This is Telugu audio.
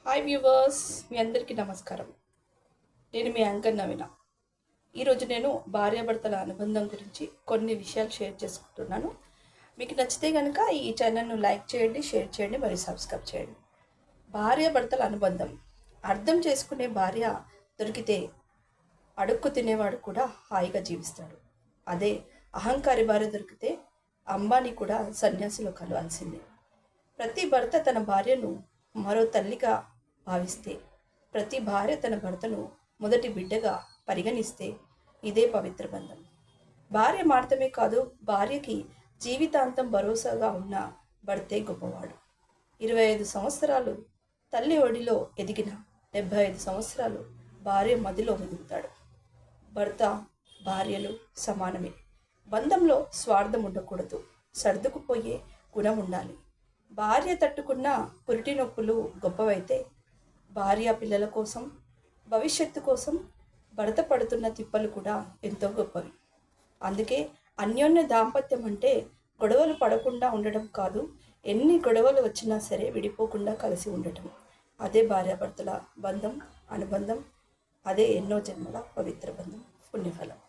హాయ్ వ్యూవర్స్, మీ అందరికీ నమస్కారం. నేను మీ యాంకర్ నవీన. ఈరోజు నేను భార్యాభర్తల అనుబంధం గురించి కొన్ని విషయాలు షేర్ చేసుకుంటున్నాను. మీకు నచ్చితే కనుక ఈ ఛానల్ను లైక్ చేయండి, షేర్ చేయండి, మరియు సబ్స్క్రైబ్ చేయండి. భార్యాభర్తల అనుబంధం అర్థం చేసుకునే భార్య దొరికితే అడుక్కు తినేవాడు కూడా హాయిగా జీవిస్తాడు. అదే అహంకారి భార్య దొరికితే అంబానీ కూడా సన్యాసిలో కలవాల్సిందే. ప్రతి భర్త తన భార్యను మరో తల్లిగా భావిస్తే, ప్రతి భార్య తన భర్తను మొదటి బిడ్డగా పరిగణిస్తే ఇదే పవిత్ర బంధం. భార్య మాత్రమే కాదు, భార్యకి జీవితాంతం భరోసాగా ఉన్న భర్తే గొప్పవాడు. 25 సంవత్సరాలు తల్లి ఒడిలో ఎదిగిన 75 సంవత్సరాలు భార్య మదిలో మెదుగుతాడు. భర్త భార్యలు సమానమే. బంధంలో స్వార్థం ఉండకూడదు, సర్దుకుపోయే గుణం ఉండాలి. భార్య తట్టుకున్న పురిటి నొప్పులు గొప్పవైతే, భార్య పిల్లల కోసం, భవిష్యత్తు కోసం భర్త పడుతున్న తిప్పలు కూడా ఎంతో గొప్పవి. అందుకే అన్యోన్య దాంపత్యం అంటే గొడవలు పడకుండా ఉండడం కాదు, ఎన్ని గొడవలు వచ్చినా సరే విడిపోకుండా కలిసి ఉండటం. అదే భార్యాభర్తల బంధం, అనుబంధం. అదే ఎన్నో జన్మల పవిత్ర బంధం, పుణ్యఫలం.